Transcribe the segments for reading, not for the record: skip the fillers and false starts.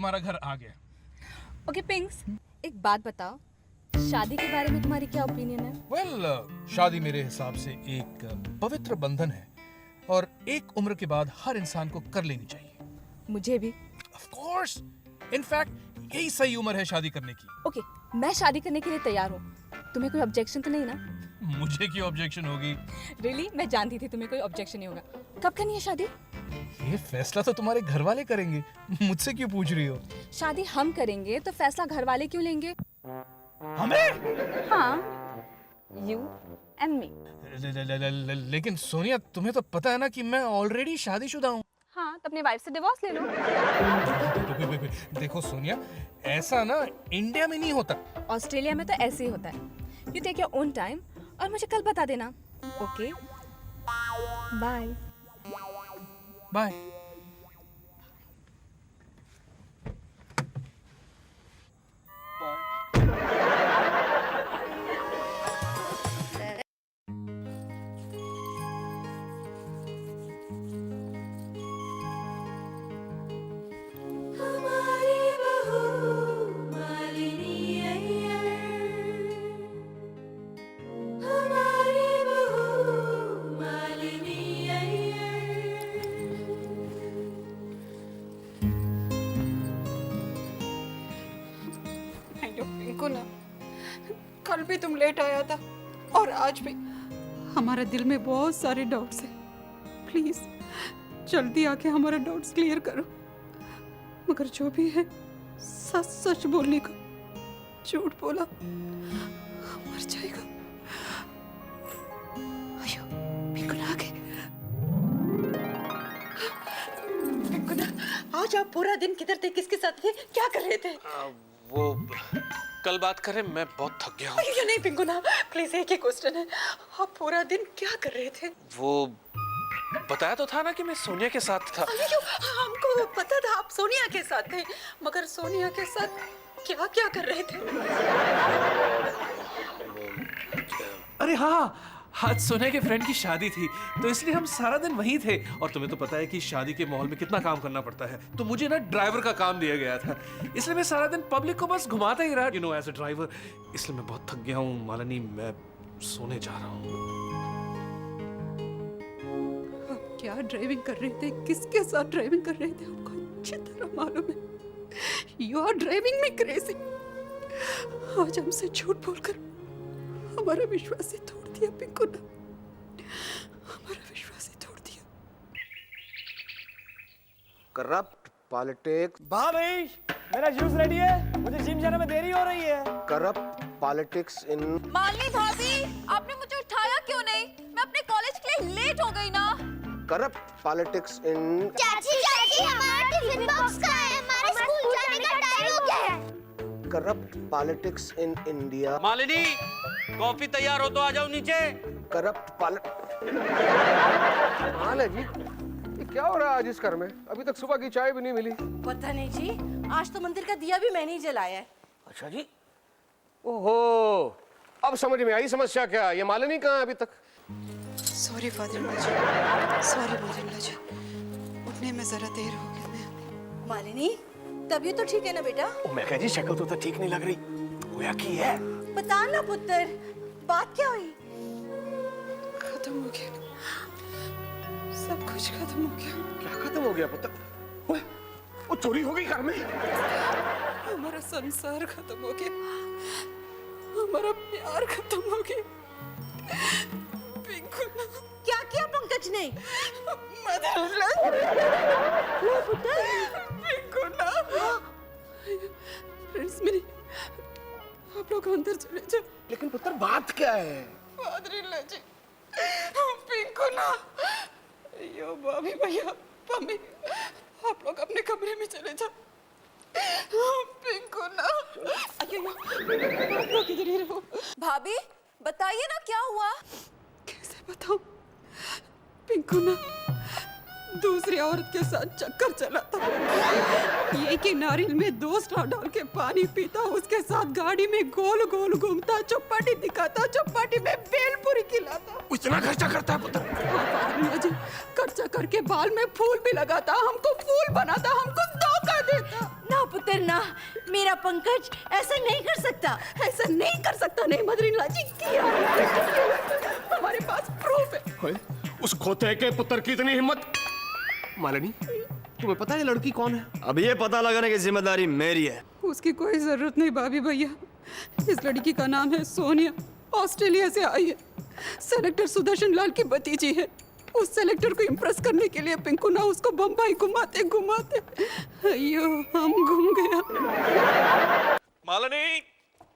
तुम्हारा घर आ गया। ओके पिंक्स, एक बात बताओ, शादी के बारे में तुम्हारी क्या ओपिनियन है? वेल, शादी मेरे हिसाब से एक पवित्र बंधन है और एक उम्र के बाद हर इंसान को कर लेनी चाहिए। मुझे भी। ऑफ कोर्स, इनफैक्ट यही सही उम्र है शादी करने की। ओके, मैं शादी करने के लिए तैयार हूँ। तुम्हें कोई ऑब्जेक्शन तो नहीं ना? मुझे क्यों ऑब्जेक्शन होगी? रियली? मैं जानती थी तुम्हें कोई ऑब्जेक्शन नहीं होगा। कब करनी है शादी? ये फैसला तो तुम्हारे घर वाले करेंगे, मुझसे क्यों पूछ रही हो? शादी हम करेंगे तो फैसला घर वाले क्यों लेंगे? हमें? हाँ, यू एंड मी। लेकिन सोनिया, तुम्हें तो पता है ना कि मैं ऑलरेडी शादीशुदा हूँ। हाँ, तो अपनी वाइफ से डिवोर्स ले लो। देखो सोनिया, ऐसा ना इंडिया में नहीं होता। ऑस्ट्रेलिया में तो ऐसे ही होता है। You take your own time और मुझे कल बता देना। Okay, bye. बाय। को ना, कल भी तुम लेट आया था और आज भी। हमारे दिल में बहुत सारे डाउट्स हैं। प्लीज जल्दी आके हमारा डाउट्स क्लियर करो। मगर जो भी है सच सच बोलने का, झूठ बोला मर जाएगा। अयो, पिंकुना आ गए। पिंकुना, आज आप पूरा दिन किधर थे, किसके साथ थे, क्या कर रहे थे? वो कल बात करें, मैं बहुत थक गया हूँ। अरे नहीं पिंकुना, प्लीज एक ही क्वेश्चन है, आप पूरा दिन क्या कर रहे थे? वो बताया तो था ना कि मैं सोनिया के साथ था। अयो, हमको पता था आप सोनिया के साथ थे, मगर सोनिया के साथ क्या क्या कर रहे थे? अरे हाँ, आज सोनिया के फ्रेंड की शादी थी, तो इसलिए हम सारा दिन वहीं थे। और तुम्हें तो पता है कि शादी के माहौल में कितना काम करना पड़ता है, तो मुझे ना ड्राइवर का काम दिया गया था, इसलिए मैं सारा दिन पब्लिक को बस घुमाता ही रहा, you know, as a driver. इसलिए मैं बहुत थक गया हूँ मालिनी, मैं सोने जा रहा हूँ। आप क्या ड्राइविंग कर रहे थे, किसके साथ ड्राइविंग कर रहे थे, हमको अच्छी तरह मालूम है। यू आर ड्राइविंग में क्रेजी। आज हमसे झूठ बोलकर हमारा विश्वास ही तोड़ दिया पिंकुना, हमारा विश्वास ही तोड़ दिया। Corrupt politics. भाई, मेरा जूस रेडी है, मुझे जिम जाने में देरी हो रही है। Corrupt politics in. मालिनी भाभी, आपने मुझे उठाया क्यों नहीं? मैं अपने कॉलेज के लिए लेट हो गई ना। Corrupt politics in. चाची चाची, हमारा टिफिन बॉक्स कहाँ है? हमारे स्कूल जाने का टाइम हो गया है। Corrupt politics in India. Malini, coffee तैयार हो तो आ जाओ नीचे। करप्ट हाल है जी, ये क्या हो रहा है आज इस घर में? अभी तक सुबह की चाय भी नहीं मिली। पता नहीं जी, आज तो मंदिर का दिया भी मैंने ही जलाया है। अच्छा जी, ओहो, अब समझ में आई समस्या क्या है। ये मालिनी कहाँ है अभी तक? सॉरी फादर जी, सॉरी फादर जी, उठने में जरा देर हो गई। मालिनी, तबीयत तो ठीक है ना बेटा? मैं कह जी, शक्ल तो ठीक नहीं लग रही, होया की है? बता ना पुत्र, बात क्या हुई? खत्म हो गया, सब कुछ खत्म हो गया। क्या खत्म हो गया पुत्र? ओए, वो चोरी हो गई घर में। हमारा संसार खत्म हो गया, हमारा प्यार खत्म हो गया। पिंकुना, क्या किया पंकज ने? पुत्र, पिंकुना, फ्रेंड्स मेरी, आप लोग अंदर चले जाओ। लेकिन पुत्र बात क्या है? फादर जी, पिंकुना, यो भाभी भैया, मम्मी, आप लोग अपने कमरे में चले जाओ। पिंकुना, अयो, आप लोग इधर ही रहो। भाभी, बताइए ना क्या हुआ? कैसे बताऊं? पिंकुना दूसरी औरत के साथ चक्कर चला था। ये कि नारियल में 2 स्ट्रॉ डाल के पानी पीता, उसके साथ गाड़ी में गोल गोल घूमता, चौपाटी दिखाता, चौपाटी में बेलपूरी खिलाता। इतना खर्चा करता है पुत्र? जी, खर्चा करके बाल में फूल भी लगाता, हमको फूल बनाता, हमको धोखा देता। ना पुत्र ना, मेरा पंकज ऐसा नहीं कर सकता। ऐसा नहीं कर सकता। नहीं मदर-इन-लॉ जी, किया हमारे पास प्रूफ है। ओए, उस खोते के पुत्र की इतनी हिम्मत। मालिनी, तुम्हें पता है लड़की कौन है? अब ये पता लगाने की जिम्मेदारी मेरी है। उसकी कोई जरूरत नहीं भाभी भैया। इस लड़की का नाम है सोनिया, ऑस्ट्रेलिया से आई है। सेलेक्टर सुदर्शन लाल की भतीजी है। उस सेलेक्टर को इम्प्रेस करने के लिए पिंकू ना उसको बम्बई घुमाते घुमाते अयो हम घूम गया। मालिनी,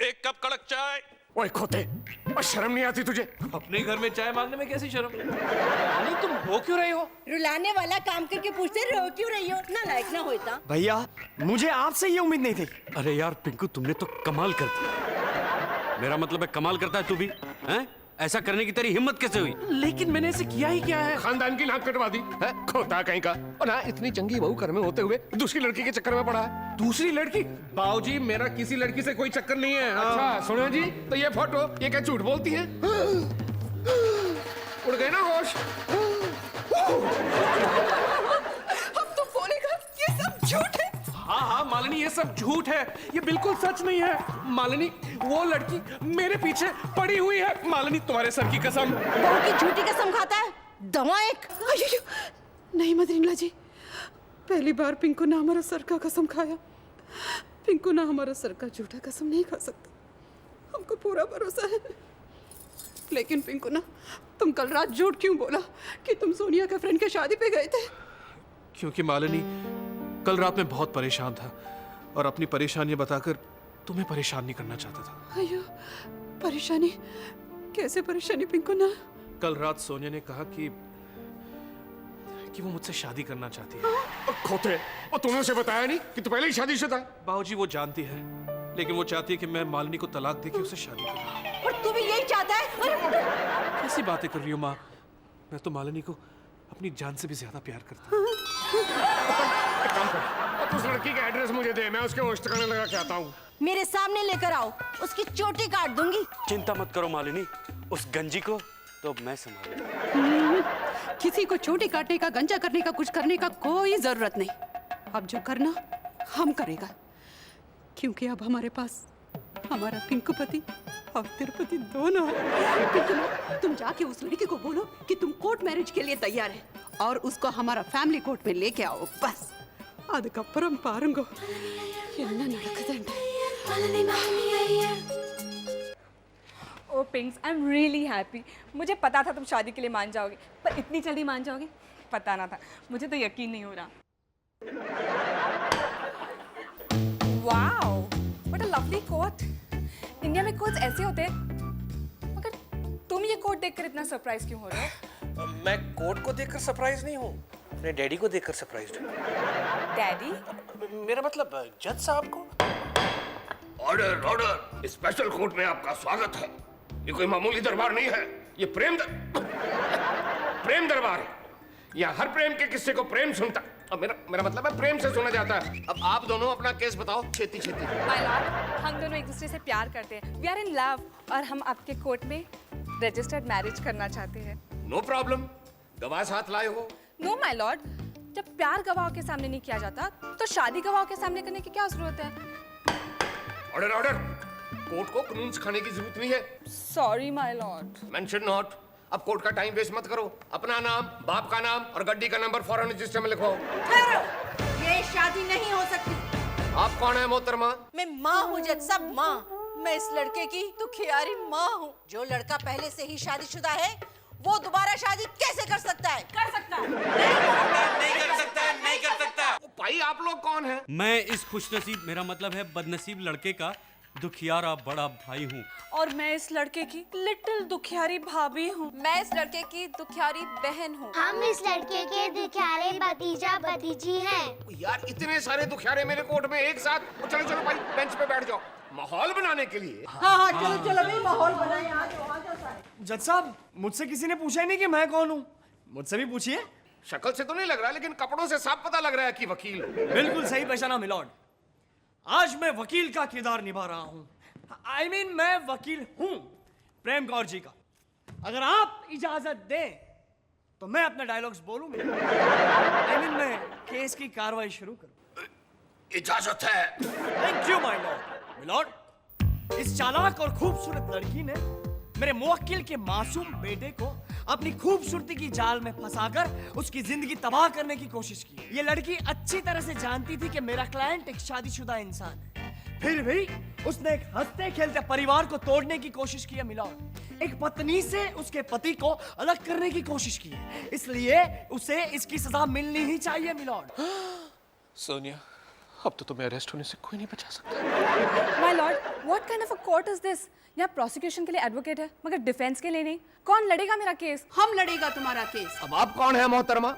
एक कप कड़क चाय। ओए खोते, और शर्म नहीं आती तुझे? अपने घर में चाय मांगने में कैसी शर्म? नहीं, तुम हो क्यों रही हो? रुलाने वाला काम करके पूछते रो क्यों रही हो? ना लायक ना होता। भैया, मुझे आपसे ये उम्मीद नहीं थी। अरे यार पिंकू, तुमने तो कमाल कर दिया। मेरा मतलब है कमाल करता है तू भी, हैं? ऐसा करने की तेरी हिम्मत कैसे हुई? लेकिन मैंने ऐसे किया ही क्या है? खानदान की नाक कटवा दी है, खोता कहीं का। और ना इतनी चंगी बहू घर में होते हुए दूसरी लड़की के चक्कर में पड़ा है। दूसरी लड़की? बाबूजी, मेरा किसी लड़की से कोई चक्कर नहीं है। अच्छा सुनो जी, तो ये फोटो ये क्या झूठ बोलती है? उड़ गए ना होश। अब तो बोलेगा ये सब झूठ है। हाँ हाँ मालिनी, ये सब झूठ है, ये बिल्कुल सच नहीं है। मालिनी, वो लड़की मेरे पीछे पड़ी हुई है। मालिनी, तुम्हारे सर की कसम। बहू की झूठी कसम खाता है, दवा एक। अयो, नहीं मदर-इन-लॉ जी, पहली बार पिंकू ने हमारा सर का कसम खाया। पिंकू ना हमारा सर का झूठा कसम नहीं खा सकता, हमको पूरा भरोसा है। लेकिन पिंकू ना, तुम कल रात झूठ क्यों बोला कि तुम सोनिया के फ्रेंड के शादी पे गए थे? क्योंकि मालिनी, कल रात मैं बहुत परेशान था और अपनी परेशानियां बताकर तुम्हें परेशान नहीं करना चाहता था। अयो, परेशानी? कैसे परेशानी पिंकू ना? कल रात सोनिया ने कहा कि वो मुझसे शादी करना चाहती है। खोते, और तूने उसे बताया नहीं कि तू पहले ही शादीशुदा है? बाबूजी, वो जानती है, लेकिन वो चाहती है कि मैं मालिनी को तलाक देके उससे शादी करूं। और तू भी यही चाहता है? कैसी बातें कर रही हो माँ? मैं तो मालिनी को अपनी जान से भी ज्यादा प्यार करता हूँ। एक काम कर, अब उस लड़की का एड्रेस मुझे दे, मैं उसके होश ठिकाने लगा के आता हूँ। मेरे सामने लेकर आओ, उसकी चोटी काट दूंगी। चिंता मत करो मालिनी, उस गंजी को तो मैं संभालूंगा। किसी को चोटी काटने का, गंजा करने का, कुछ करने का कोई जरूरत नहीं। अब जो करना हम करेगा, क्योंकि अब हमारे पास हमारा पिंकूपति और तिरुपति दोनों है। पिंकू, तुम जाके उस लड़की को बोलो कि तुम कोर्ट मैरिज के लिए तैयार है और उसको हमारा फैमिली कोर्ट में लेके आओ। बस अदकपुरम पारुंगो एन्ना नडकुदंटे। Oh pinks, I am really happy. मुझे पता था तुम शादी के लिए मान जाओगे, पर इतनी जल्दी मान जाओगे पता ना था। मुझे तो यकीन नहीं हो रहा। Wow, what a lovely quote. India में कोट्स ऐसे होते हैं, मगर तुम ये कोट देखकर इतना सरप्राइज क्यों हो रहे हो? मैं कोर्ट को देखकर सरप्राइज नहीं हूँ, अपने डैडी को देखकर सरप्राइज हूँ। डैडी? मेरा मतलब जज साहब को। ऑर्डर ऑर्डर, स्पेशल कोर्ट में आपका स्वागत है। ये कोई मामूली दरबार नहीं है, ये प्रेम दरबार है। यहाँ हर प्रेम के किस्से को प्रेम सुनता। अब मेरा मतलब है प्रेम से सुना जाता है। अब आप दोनों अपना केस बताओ, छेती छेती। माय लॉर्ड, हम दोनों एक दूसरे से प्यार करते हैं। वी आर इन लव और हम आपके कोर्ट में रजिस्टर्ड मैरिज करना चाहते हैं। नो प्रॉब्लम, गवाह साथ लाए हो? नो माय लॉर्ड, जब प्यार गवाह के सामने नहीं किया जाता तो शादी गवाह के सामने करने की क्या जरूरत है? ऑर्डर ऑर्डर, कोर्ट को कानून सिखाने की जरूरत नहीं है। Sorry my Lord. Mention not. अब कोर्ट का टाइम वेस्ट मत करो, अपना नाम, बाप का नाम और गड्डी का नंबर फौरन रजिस्टर में लिखवाओ। ये शादी नहीं हो सकती। आप कौन है मोहतरमा? मैं माँ हूँ जज साहब, माँ। मैं इस लड़के की दुखियारी माँ हूँ। जो लड़का पहले से ही शादीशुदा है, वो दोबारा शादी कैसे कर सकता है? कर सकता है। नहीं कर सकता, नहीं कर सकता। भाई आप लोग कौन हैं? मैं इस खुशनसीब, मेरा मतलब है बदनसीब लड़के का दुखियारा बड़ा भाई हूँ। और मैं इस लड़के की लिटिल दुखियारी भाभी हूँ। मैं इस लड़के की दुखियारी बहन हूँ। हम इस लड़के के दुखियारे भतीजा भतीजी हैं। यार इतने सारे दुखियारे मेरे कोर्ट में एक साथ। चलो चलो भाई, बेंच पे बैठ जाओ। माहौल बनाने के लिए। हाँ हाँ, चलो चलो भाई, माहौल बनाए। आ जाओ सारे। जज साहब, मुझसे किसी ने पूछा ही नहीं कि मैं कौन हूँ। मुझसे भी पूछिए। शक्ल से तो नहीं लग रहा, लेकिन कपड़ों से साफ पता लग रहा है कि वकील हो। बिल्कुल सही पहचाना मिलॉर्ड। आज मैं वकील का किरदार निभा रहा हूँ। I mean, मैं वकील हूँ प्रेम कौर जी का। अगर आप इजाजत दें तो मैं अपने डायलॉग्स बोलूंगा। I mean, मैं केस की कार्रवाई शुरू करूँ। इजाजत है। Thank you my lord. Milord, इस चालाक और खूबसूरत लड़की ने मेरे मुवक्किल के मासूम बेटे को अपनी खूबसूरती की जाल में फंसाकर उसकी जिंदगी तबाह करने की कोशिश की। ये लड़की अच्छी तरह से जानती थी कि मेरा क्लाइंट एक शादीशुदा इंसान है, फिर भी उसने एक हंसते खेलते परिवार को तोड़ने की कोशिश की है मिलॉर्ड। एक पत्नी से उसके पति को अलग करने की कोशिश की है, इसलिए उसे इसकी सजा मिलनी ही चाहिए मिलॉर्ड। सोनिया, अब तो तुम्हें अरेस्ट होने से कोई नहीं बचा सकता। My Lord, what kind of a court is this? यहाँ प्रोसिक्यूशन के लिए एडवोकेट है मगर डिफेंस के लिए नहीं। कौन लड़ेगा मेरा केस? हम लड़ेगा तुम्हारा केस। अब आप कौन है मोहतरमा?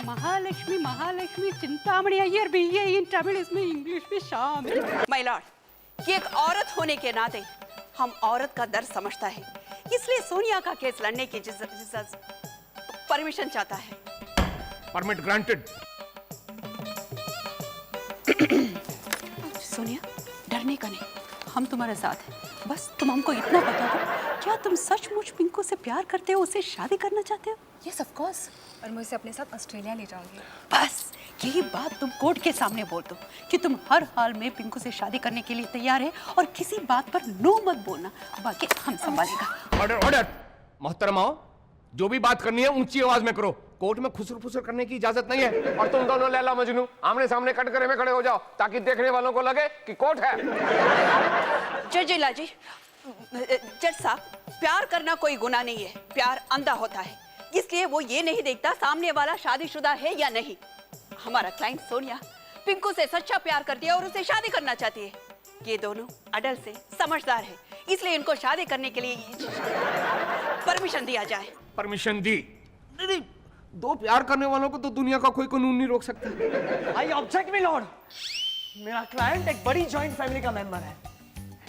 महालक्ष्मी महालक्ष्मी चिंतामणि अय्यर बीए इन तमिल इसमें इंग्लिश में शामिल। माय लॉर्ड, कि एक औरत होने के नाते हम औरत का दर्द समझता है, इसलिए सोनिया का केस लड़ने की परमिशन चाहता है। Permit granted. सोनिया, डरने का नहीं, हम तुम्हारे साथ हैं। बस तुम हमको इतना बता दो, क्या तुम सचमुच पिंकू से प्यार करते हो, उसे शादी करना चाहते हो? यस ऑफ कोर्स, और मैं उसे अपने साथ ऑस्ट्रेलिया ले जाऊंगी। बस यही बात तुम कोर्ट के सामने बोल दो कि तुम हर हाल में पिंकू से शादी करने के लिए तैयार है और किसी बात पर नो मत बोलना, बाकी हम संभालेगा। Order order. मोहतरमा, जो भी बात करनी है ऊंची आवाज में करो। कोर्ट में खुसर फुसर करने की इजाजत नहीं है। और तुम दोनों लैला मजनू आमने सामने कटघरे में खड़े हो जाओ ताकि देखने वालों को लगे कि कोर्ट है। जज लाजी, जज साहब, प्यार करना कोई गुनाह नहीं है, प्यार अंधा होता है, इसलिए वो ये नहीं देखता सामने वाला शादीशुदा है या नहीं। हमारा क्लाइंट सोनिया पिंकू से सच्चा प्यार करती है और उसे शादी करना चाहती है। ये दोनों अडल्ट से समझदार है, इसलिए इनको शादी करने के लिए परमिशन दिया जाए। परमिशन दी? नहीं, दो प्यार करने वालों को तो दुनिया का कोई कानून नहीं रोक सकता। I object milord. मेरा क्लाइंट एक बड़ी जॉइंट फैमिली का मेंबर है,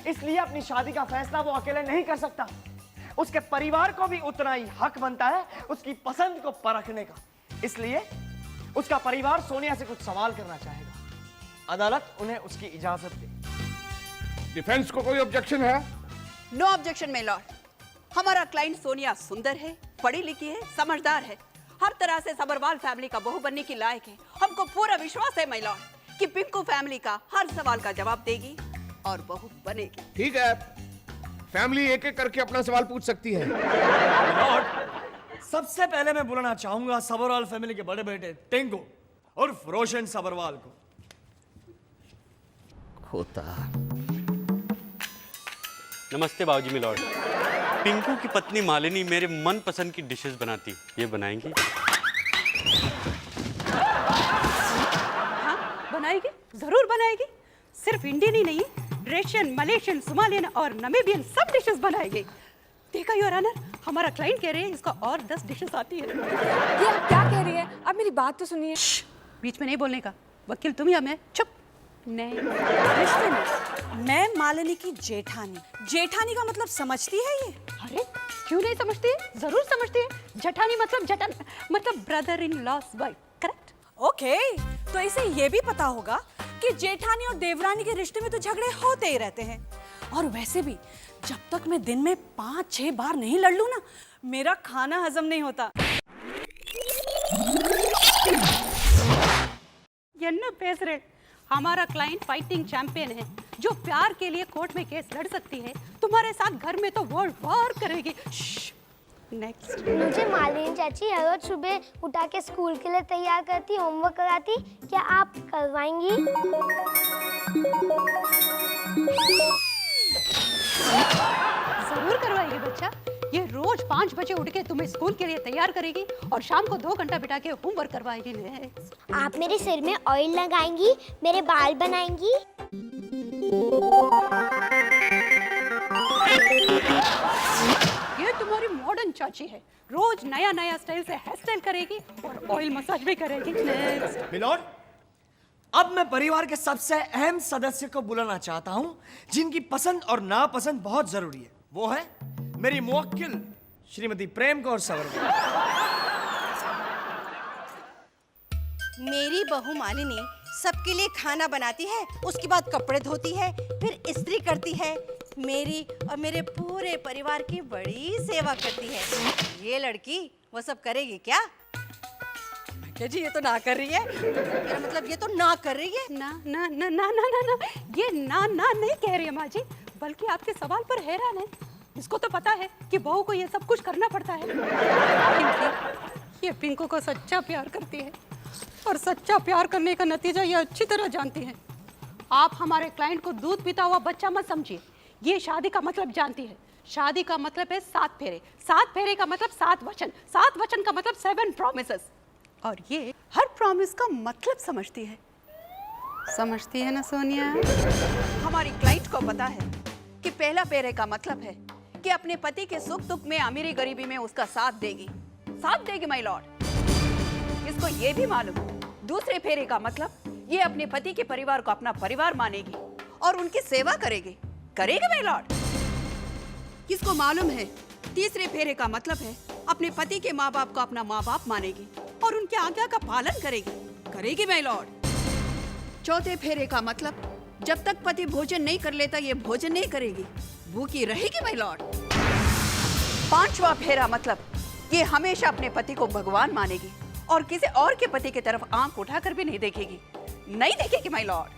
इसलिए अपनी शादी का फैसला वो अकेले नहीं कर सकता। उसके परिवार को भी उतना ही हक बनता है उसकी पसंद को परखने का, इसलिए उसका परिवार सोनिया से कुछ सवाल करना चाहेगा। अदालत उन्हें उसकी इजाजत दे। डिफेंस को कोई ऑब्जेक्शन है? No objection my lord. हमारा क्लाइंट सोनिया सुंदर है, पढ़ी लिखी है, समझदार है, हर तरह से सबरवाल फैमिली का बहू बनने की लायक है। हमको पूरा विश्वास है माय लॉर्ड कि पिंकू फैमिली का हर सवाल का जवाब देगी और बहू बनेगी। ठीक है, फैमिली एक एक करके अपना सवाल पूछ सकती है। लॉर्ड, सबसे पहले मैं बुलाना चाहूंगा सबरवाल फैमिली के बड़े बेटे टेंगो और रोशन सबरवाल को। होता। नमस्ते बाबूजी मिलॉर्ड। पिंकू की पत्नी मालिनी मेरे मनपसंद की डिशेस बनाती, ये बनाएंगी? हाँ, बनाएगी, जरूर बनाएगी। सिर्फ इंडियन ही नहीं, रशियन, मलेशियन, सोमालियन और नमीबियन सब डिशेस बनाएगी। देखा योर ऑनर, हमारा क्लाइंट कह रहे हैं इसको और 10 डिशेस आती है। ये आप क्या कह रही है? आप मेरी बात तो सुनिए। बीच में नहीं बोलने का, वकील तुम या मैं? चुप। नहीं, रिश्ते में मैं मालिनी की जेठानी। जेठानी का मतलब समझती है ये? अरे क्यों नहीं समझती है? जरूर समझती है। जेठानी मतलब brother in loss wife, correct? Okay, तो इसे ये भी पता होगा कि जेठानी और देवरानी के रिश्ते में तो झगड़े होते ही रहते हैं। और वैसे भी जब तक मैं दिन में 5-6 बार नहीं लड़ लूं ना, मेरा खाना हजम नहीं होता। என்ன பேச रहे? हमारा क्लाइंट फाइटिंग चैंपियन है जो प्यार के लिए कोर्ट में केस लड़ सकती है। तुम्हारे साथ घर में तो वर्ल्ड वॉर करेगी। नेक्स्ट। मुझे मालिनी चाची हर रोज सुबह उठा के स्कूल के लिए तैयार करती, होमवर्क कराती, क्या आप करवाएंगी? जरूर करवाएगी बच्चा। ये रोज 5 बजे उठ के तुम्हें स्कूल के लिए तैयार करेगी और शाम को 2 घंटा बिठा के होमवर्क करवाएगी। आप मेरे सिर में ऑयल लगाएंगी, मेरे बाल बनाएंगी? ये तुम्हारी मॉडर्न चाची है, रोज नया नया स्टाइल से हेयर स्टाइल करेगी और ऑयल मसाज भी करेगी। नेक्स्ट। मिलॉर्ड, अब मैं परिवार के सबसे अहम सदस्य को बुलाना चाहता हूं जिनकी पसंद और नापसंद बहुत जरूरी है। वो है मेरी मुवक्किल श्रीमती प्रेम कौर सबरवाल। मेरी बहू मालिनी सबके लिए खाना बनाती है, उसके बाद कपड़े धोती है, फिर इस्त्री करती है, मेरी और मेरे पूरे परिवार की बड़ी सेवा करती है। ये लड़की वो सब करेगी क्या? ये जी ये तो ना कर रही है, मेरा मतलब ये तो ना कर रही है। ना ना ना ना ना ना ना ये ना ना नहीं कह रही है माँ जी, बल्कि आपके सवाल पर हैरान है। इसको तो पता है कि बहू को ये सब कुछ करना पड़ता है, क्योंकि ये पिंकू को सच्चा प्यार करती है और सच्चा प्यार करने का नतीजा ये अच्छी तरह जानती है। आप हमारे क्लाइंट को दूध पीता हुआ बच्चा मत समझिए। ये शादी का मतलब जानती है। शादी का मतलब है 7 फेरे, 7 फेरे का मतलब 7 वचन, 7 वचन का मतलब 7 प्रॉमिसेस, और ये हर प्रॉमिस का मतलब समझती है। समझती है ना सोनिया? हमारी क्लाइंट को पता है कि पहला फेरे का मतलब है कि अपने पति के सुख दुख में, अमीरी गरीबी में उसका साथ देगी माय लॉर्ड। इसको ये भी मालूम, दूसरे फेरे का मतलब ये अपने पति के परिवार को अपना परिवार मानेगी और उनकी सेवा करेगी माय लॉर्ड। किसको मालूम है तीसरे फेरे का मतलब है अपने पति के माँ बाप को अपना माँ बाप मानेगी और उनके आज्ञा का पालन करेगी माय लॉर्ड। चौथे फेरे का मतलब जब तक पति भोजन नहीं कर लेता ये भोजन नहीं करेगी, भूखी रहेगी माय लॉर्ड। 5वां फेरा मतलब ये हमेशा अपने पति को भगवान मानेगी और किसी और के पति की तरफ आंख उठाकर भी नहीं देखेगी माय लॉर्ड।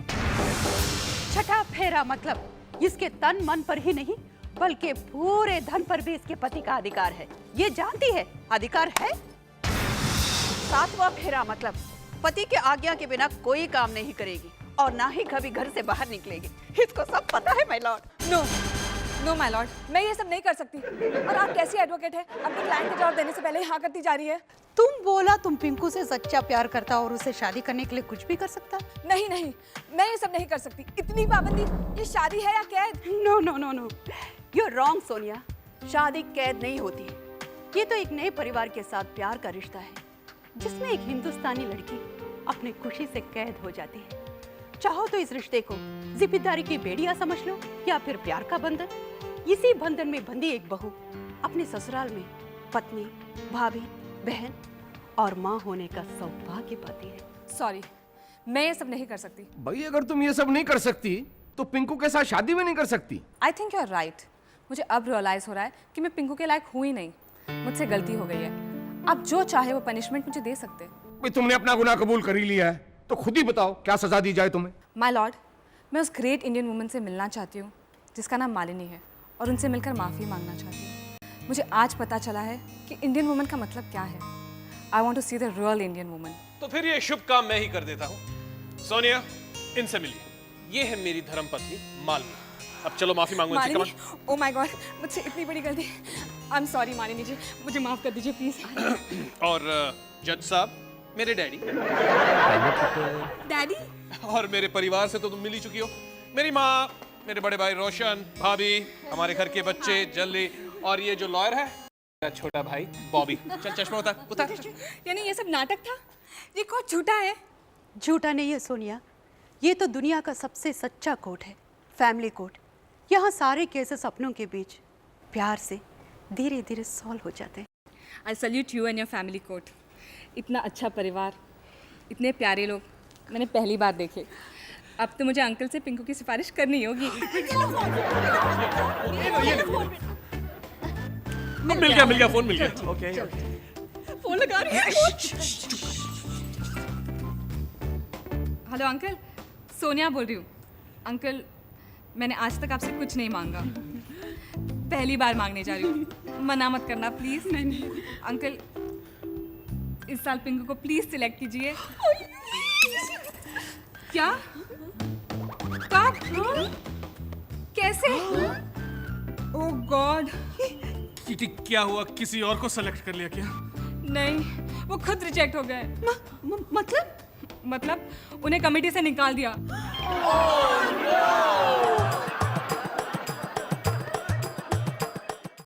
6ठा फेरा मतलब इसके तन मन पर ही नहीं बल्कि पूरे धन पर भी इसके पति का अधिकार है, ये जानती है अधिकार है। 7वां फेरा मतलब पति के आज्ञा के बिना कोई काम नहीं करेगी और ना ही कभी घर से बाहर निकलेगी। इसको सब पता है my lord. No my lord, मैं ये सब नहीं कर सकती। और आप कैसी एडवोकेट है, अपने क्लाइंट का जवाब देने से पहले ही हाँ करती जा रही है। तुम बोला तुम पिंकू से सच्चा प्यार करता और उसे शादी करने के लिए कुछ भी कर सकता। नहीं, मैं ये सब नहीं कर सकती। इतनी पाबंदी, ये शादी है या कैद? No no no no, you are wrong Sonia, शादी कैद नहीं होती। ये तो एक नए परिवार के साथ प्यार का रिश्ता है जिसमें एक हिंदुस्तानी लड़की अपनी खुशी से कैद हो जाती है। चाहो तो इस रिश्ते को जिम्मेदारी की बेड़िया समझ लो या फिर प्यार का बंधन। इसी बंधन में बंधी एक बहू अपने ससुराल में पत्नी, भाभी, बहन और माँ होने का सौभाग्य पाती है। सॉरी, मैं ये सब नहीं कर सकती। भाई अगर तुम ये सब नहीं कर सकती तो पिंकू के साथ शादी भी नहीं कर सकती। I think you are right. मुझे अब रियलाइज हो रहा है कि मैं पिंकू के लायक हूँ ही नहीं। मुझसे गलती हो गई है। अब जो चाहे वो पनिशमेंट मुझे दे सकते। भाई तुमने अपना गुनाह कबूल कर ही लिया है तो खुद ही बताओ क्या सजा दी जाए तुम्हें। माय लॉर्ड, मैं उस ग्रेट इंडियन वुमन से मिलना चाहती हूँ जिसका नाम मालिनी है और उनसे मिलकर माफ़ी मांगना चाहती हूँ। मुझे आज पता चला है कि इंडियन वुमन का मतलब क्या है। I want to see the real Indian woman. तो फिर ये शुभ काम मैं ही कर देता हूँ। सोनिया, इनसे मिलिए। ये है मेरी धर्मपत्नी मालिनी। अब चलो माफी मांगो इनसे। मालिनी, ओ माय गॉड, मुझसे इतनी बड़ी गलती। I am sorry Malini ji, मुझे माफ कर दीजिए प्लीज। और जज साहब, मेरे डैडी। डैडी? और मेरे परिवार से तो तुम मिल ही चुकी हो। मेरी माँ, मेरे बड़े भाई रोशन, भाभी, हमारे घर के बच्चे जल्दी, और ये जो लॉयर है मेरा छोटा भाई बॉबी। चल चश्मा उतार। यानी ये सब नाटक था? ये कोर्ट झूठा है? झूठा नहीं है सोनिया, ये तो दुनिया का सबसे सच्चा कोर्ट है, फैमिली कोर्ट। यहाँ सारे केसेस अपनों के बीच प्यार से धीरे धीरे सॉल्व हो जाते हैं। I salute you and your family court. इतना अच्छा परिवार, इतने प्यारे लोग मैंने पहली बार देखे। अब तो मुझे अंकल से पिंकू की सिफारिश करनी होगी। मिल गया फोन मिल गया। ओके फोन लगा रही है। हेलो अंकल, सोनिया बोल रही हूँ। अंकल, मैंने आज तक आपसे कुछ नहीं मांगा, पहली बार मांगने जा रही हूँ। मना मत करना प्लीज। नहीं अंकल, इस साल पिंकू को प्लीज सिलेक्ट कीजिए। क्या? कब? कैसे? ओह गॉड। क्या हुआ, किसी और को सेलेक्ट कर लिया क्या? नहीं, वो खुद रिजेक्ट हो गए। मतलब उन्हें कमेटी से निकाल दिया।